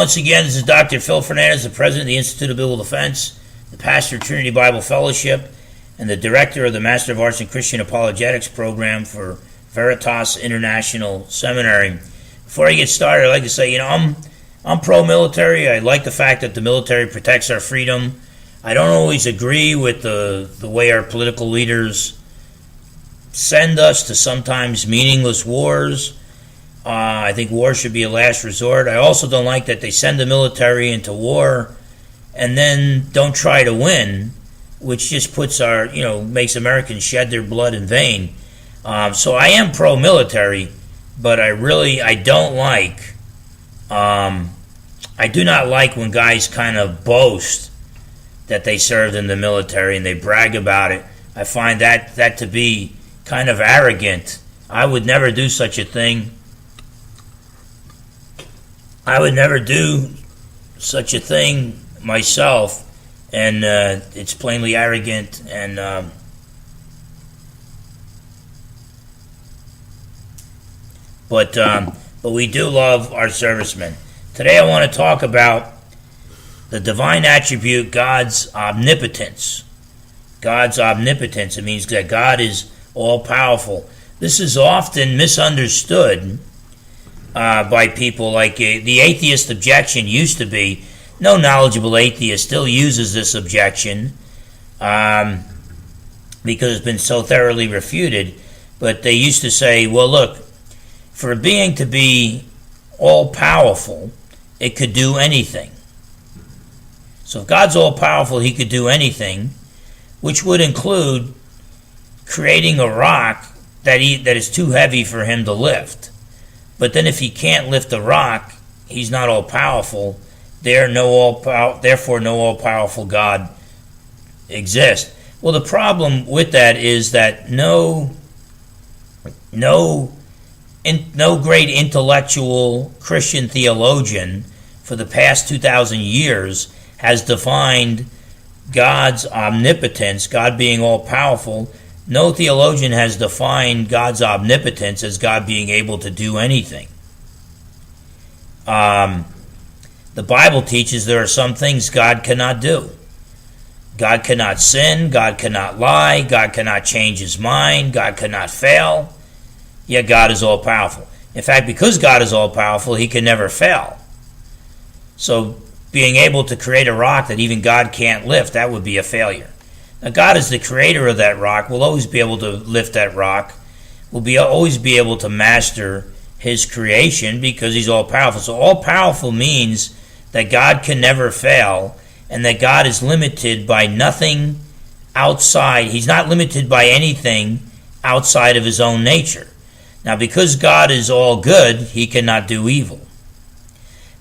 once again, this is Dr. Phil Fernandes, the President of the Institute of Biblical Defense, the pastor of Trinity Bible Fellowship, and the Director of the Master of Arts in Christian Apologetics program for Veritas International Seminary. Before I get started, I'd like to say, I'm pro-military. I like the fact that the military protects our freedom. I don't always agree with the way our political leaders send us to sometimes meaningless wars. I think war should be a last resort. I also don't like that they send the military into war and then don't try to win, which just puts makes Americans shed their blood in vain. So I am pro-military, but I don't like, I do not like when guys kind of boast that they served in the military and they brag about it. I find that to be kind of arrogant. I would never do such a thing. I would never do such a thing myself, and it's plainly arrogant. And but we do love our servicemen. Today, I want to talk about the divine attribute, God's omnipotence. God's omnipotence. It means that God is all-powerful. This is often misunderstood by people. Like the atheist objection used to be, no knowledgeable atheist still uses this objection because it's been so thoroughly refuted. But they used to say, well, look, for a being to be all-powerful, it could do anything. So if God's all-powerful, he could do anything, which would include creating a rock that is too heavy for him to lift. But then if he can't lift the rock, he's not all-powerful. Therefore, no all-powerful God exists. Well, the problem with that is that no great intellectual Christian theologian for the past 2,000 years has defined God's omnipotence, God being all-powerful. No theologian has defined God's omnipotence as God being able to do anything. The Bible teaches there are some things God cannot do. God cannot sin, God cannot lie, God cannot change his mind, God cannot fail, yet God is all-powerful. In fact, because God is all-powerful, he can never fail. So being able to create a rock that even God can't lift, that would be a failure. Now, God is the creator of that rock, will always be able to lift that rock, will always be able to master his creation because he's all-powerful. So all-powerful means that God can never fail and that God is limited by nothing outside. He's not limited by anything outside of his own nature. Now, because God is all good, he cannot do evil.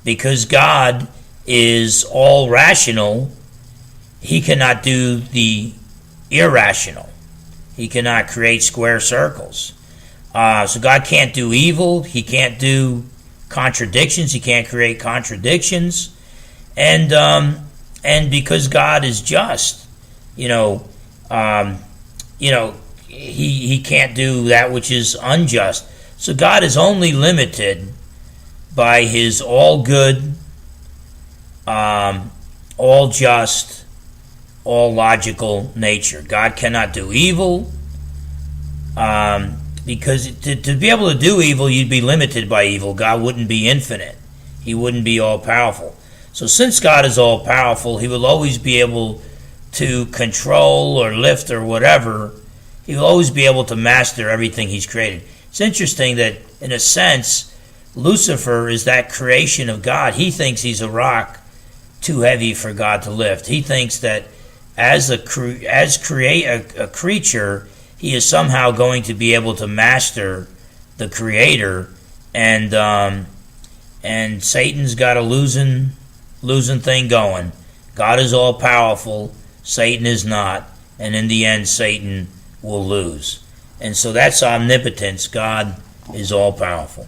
Because God is all rational, he cannot do the irrational. He cannot create square circles. So God can't do evil. He can't do contradictions. He can't create contradictions. And because God is just, he can't do that which is unjust. So God is only limited by his all good, all just, all logical nature. God cannot do evil because to be able to do evil, you'd be limited by evil. God wouldn't be infinite. He wouldn't be all-powerful. So since God is all-powerful, he will always be able to control or lift or whatever. He will always be able to master everything he's created. It's interesting that, in a sense, Lucifer is that creation of God. He thinks he's a rock too heavy for God to lift. He thinks that as a creature, he is somehow going to be able to master the Creator, and Satan's got a losing thing going. God is all powerful, Satan is not, and in the end, Satan will lose. And so that's omnipotence. God is all powerful.